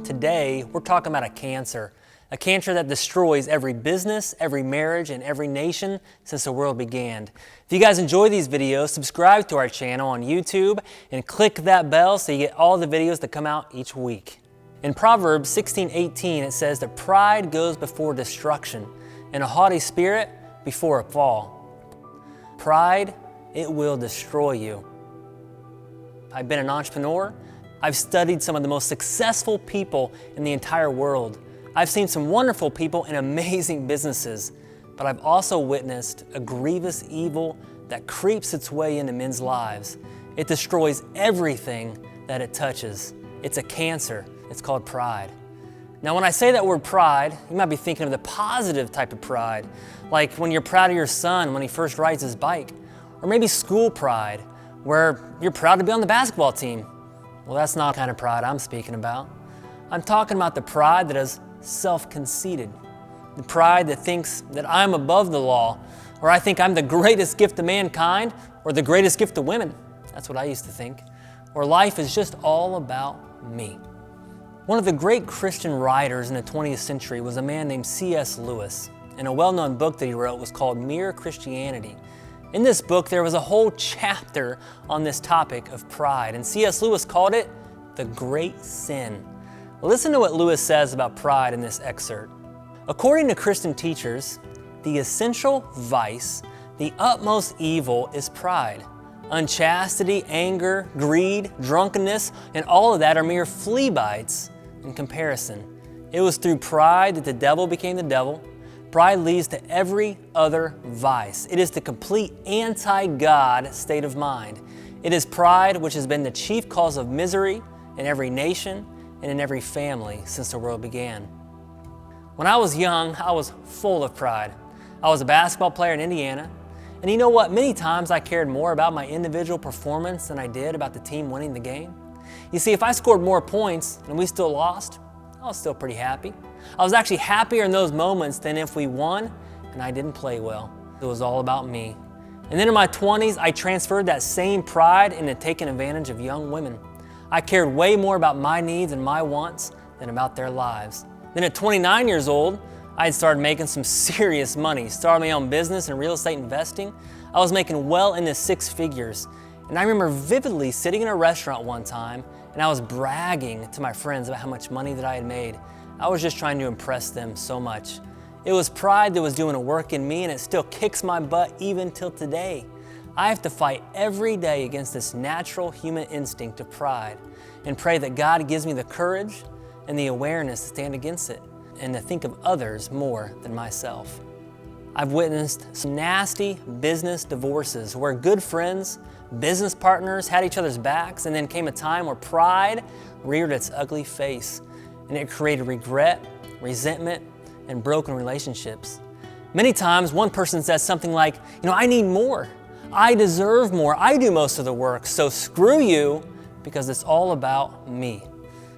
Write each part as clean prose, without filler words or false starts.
Today, we're talking about a cancer that destroys every business, every marriage, and every nation since the world began. If you guys enjoy these videos, subscribe to our channel on YouTube and click that bell so you get all the videos that come out each week. In Proverbs 16:18, it says that pride goes before destruction and a haughty spirit before a fall. Pride, it will destroy you. I've been an entrepreneur. I've studied some of the most successful people in the entire world. I've seen some wonderful people in amazing businesses, but I've also witnessed a grievous evil that creeps its way into men's lives. It destroys everything that it touches. It's a cancer. It's called pride. Now, when I say that word pride, you might be thinking of the positive type of pride, like when you're proud of your son when he first rides his bike, or maybe school pride, where you're proud to be on the basketball team. Well, that's not the kind of pride I'm speaking about. I'm talking about the pride that is self-conceited, the pride that thinks that I'm above the law, or I think I'm the greatest gift to mankind, or the greatest gift to women. That's what I used to think. Or life is just all about me. One of the great Christian writers in the 20th century was a man named C.S. Lewis, and a well-known book that he wrote was called Mere Christianity. In this book, there was a whole chapter on this topic of pride, and C.S. Lewis called it the great sin. Listen to what Lewis says about pride in this excerpt. According to Christian teachers, the essential vice, the utmost evil is pride. Unchastity, anger, greed, drunkenness, and all of that are mere flea bites in comparison. It was through pride that the devil became the devil. Pride leads to every other vice. It is the complete anti-God state of mind. It is pride which has been the chief cause of misery in every nation and in every family since the world began. When I was young, I was full of pride. I was a basketball player in Indiana, and you know what? Many times I cared more about my individual performance than I did about the team winning the game. You see, if I scored more points and we still lost, I was still pretty happy. I was actually happier in those moments than if we won and I didn't play well. It was all about me. And then in my 20s, I transferred that same pride into taking advantage of young women. I cared way more about my needs and my wants than about their lives. Then at 29 years old, I had started making some serious money, started my own business in real estate investing. I was making well into six figures. And I remember vividly sitting in a restaurant one time and I was bragging to my friends about how much money that I had made. I was just trying to impress them so much. It was pride that was doing a work in me, and it still kicks my butt even till today. I have to fight every day against this natural human instinct of pride and pray that God gives me the courage and the awareness to stand against it and to think of others more than myself. I've witnessed some nasty business divorces where good friends, business partners had each other's backs, and then came a time where pride reared its ugly face, and it created regret, resentment, and broken relationships. Many times one person says something like, I need more, I deserve more, I do most of the work, so screw you because it's all about me.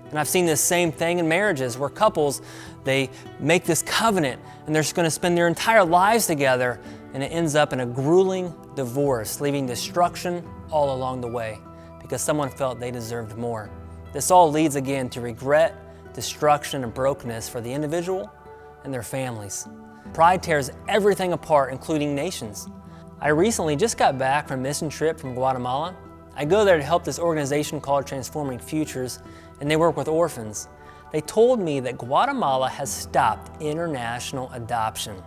And I've seen this same thing in marriages where couples, they make this covenant and they're just going to spend their entire lives together, and it ends up in a grueling divorce, leaving destruction all along the way because someone felt they deserved more. This all leads again to regret, destruction, and brokenness for the individual and their families. Pride tears everything apart, including nations. I recently just got back from a mission trip from Guatemala. I go there to help this organization called Transforming Futures, and they work with orphans. They told me that Guatemala has stopped international adoption.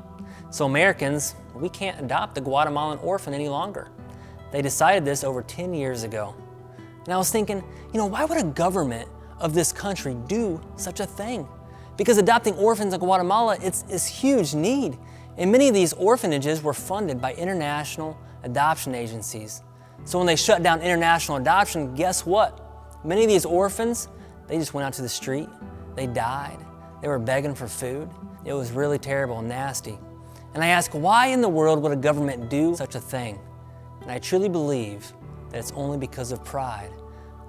So Americans, we can't adopt a Guatemalan orphan any longer. They decided this over 10 years ago. And I was thinking, why would a government of this country do such a thing? Because adopting orphans in Guatemala, it's huge need. And many of these orphanages were funded by international adoption agencies. So when they shut down international adoption, guess what? Many of these orphans, they just went out to the street. They died. They were begging for food. It was really terrible and nasty. And I ask, why in the world would a government do such a thing? And I truly believe that it's only because of pride.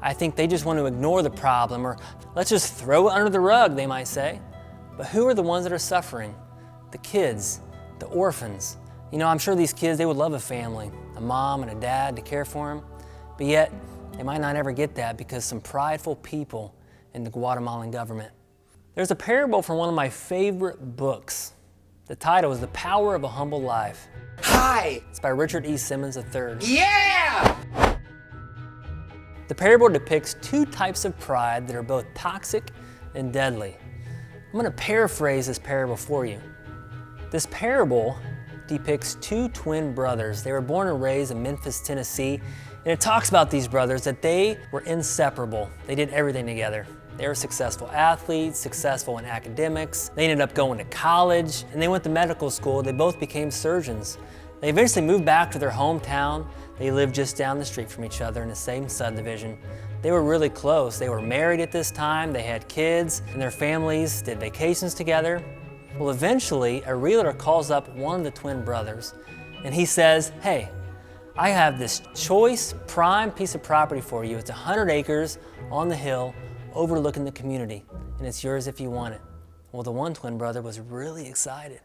I think they just want to ignore the problem, or let's just throw it under the rug, they might say. But who are the ones that are suffering? The kids, the orphans. I'm sure these kids, they would love a family, a mom and a dad to care for them, but yet they might not ever get that because some prideful people in the Guatemalan government. There's a parable from one of my favorite books. The title is The Power of a Humble Life. Hi! It's by Richard E. Simmons III. Yeah! The parable depicts two types of pride that are both toxic and deadly. I'm going to paraphrase this parable for you. This parable depicts two twin brothers. They were born and raised in Memphis, Tennessee, and it talks about these brothers that they were inseparable. They did everything together. They were successful athletes, successful in academics. They ended up going to college, and they went to medical school. They both became surgeons. They eventually moved back to their hometown. They lived just down the street from each other in the same subdivision. They were really close. They were married at this time. They had kids, and their families did vacations together. Well, eventually, a realtor calls up one of the twin brothers, and he says, "Hey, I have this choice, prime piece of property for you. It's 100 acres on the hill overlooking the community, and it's yours if you want it." Well, the one twin brother was really excited.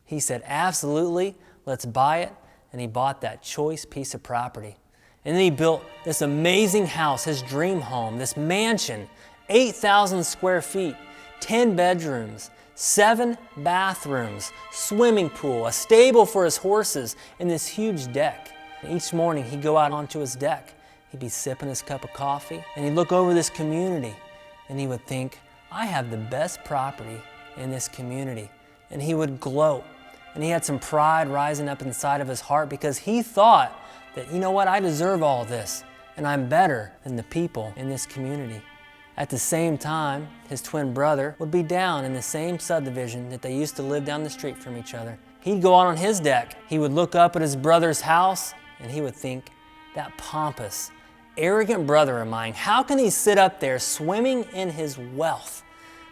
He said, "Absolutely, let's buy it," and he bought that choice piece of property. And then he built this amazing house, his dream home, this mansion, 8,000 square feet, 10 bedrooms, 7 bathrooms, swimming pool, a stable for his horses, and this huge deck. And each morning he'd go out onto his deck. He'd be sipping his cup of coffee, and he'd look over this community, and he would think, "I have the best property in this community." And he would gloat, and he had some pride rising up inside of his heart because he thought that, I deserve all this, and I'm better than the people in this community. At the same time, his twin brother would be down in the same subdivision that they used to live down the street from each other. He'd go out on his deck. He would look up at his brother's house, and he would think, "That pompous, arrogant brother of mine, how can he sit up there swimming in his wealth?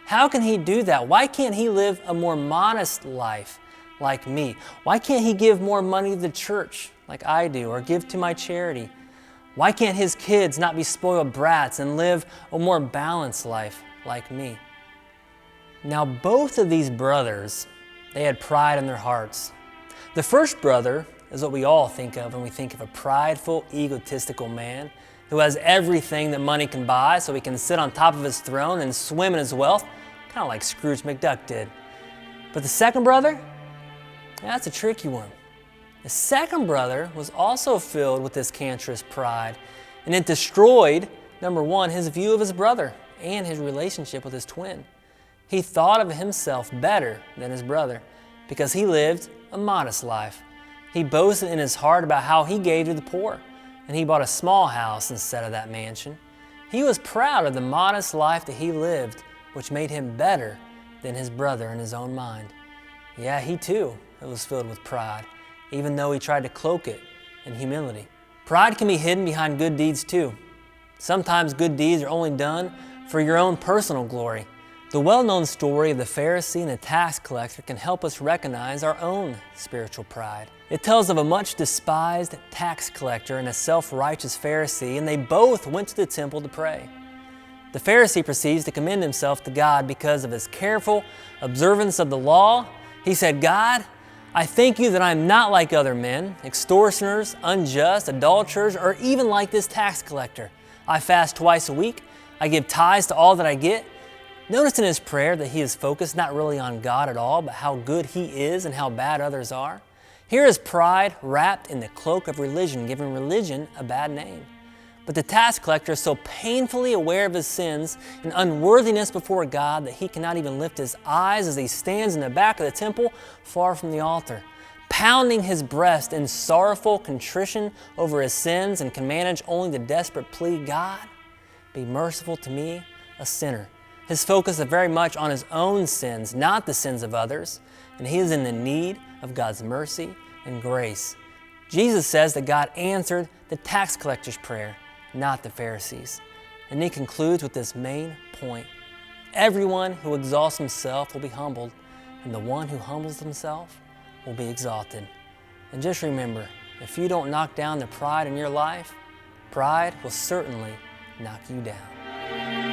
How can he do that? Why can't he live a more modest life like me? Why can't he give more money to the church like I do, or give to my charity? Why can't his kids not be spoiled brats and live a more balanced life like me?" Now, both of these brothers, they had pride in their hearts. The first brother is what we all think of when we think of a prideful, egotistical man who has everything that money can buy so he can sit on top of his throne and swim in his wealth, kind of like Scrooge McDuck did. But the second brother, that's a tricky one. The second brother was also filled with this cancerous pride, and it destroyed, number one, his view of his brother and his relationship with his twin. He thought of himself better than his brother because he lived a modest life. He boasted in his heart about how he gave to the poor, and he bought a small house instead of that mansion. He was proud of the modest life that he lived, which made him better than his brother in his own mind. Yeah, he too was filled with pride, even though he tried to cloak it in humility. Pride can be hidden behind good deeds too. Sometimes good deeds are only done for your own personal glory. The well-known story of the Pharisee and the tax collector can help us recognize our own spiritual pride. It tells of a much despised tax collector and a self-righteous Pharisee, and they both went to the temple to pray. The Pharisee proceeds to commend himself to God because of his careful observance of the law. He said, "God, I thank you that I'm not like other men, extortioners, unjust, adulterers, or even like this tax collector. I fast twice a week. I give tithes to all that I get." Notice in his prayer that he is focused not really on God at all, but how good he is and how bad others are. Here is pride wrapped in the cloak of religion, giving religion a bad name. But the tax collector is so painfully aware of his sins and unworthiness before God that he cannot even lift his eyes as he stands in the back of the temple far from the altar, pounding his breast in sorrowful contrition over his sins, and can manage only the desperate plea, "God, be merciful to me, a sinner." His focus is very much on his own sins, not the sins of others, and he is in the need of God's mercy and grace. Jesus says that God answered the tax collector's prayer, not the Pharisees. And he concludes with this main point: everyone who exalts himself will be humbled, and the one who humbles himself will be exalted. And just remember, if you don't knock down the pride in your life, pride will certainly knock you down.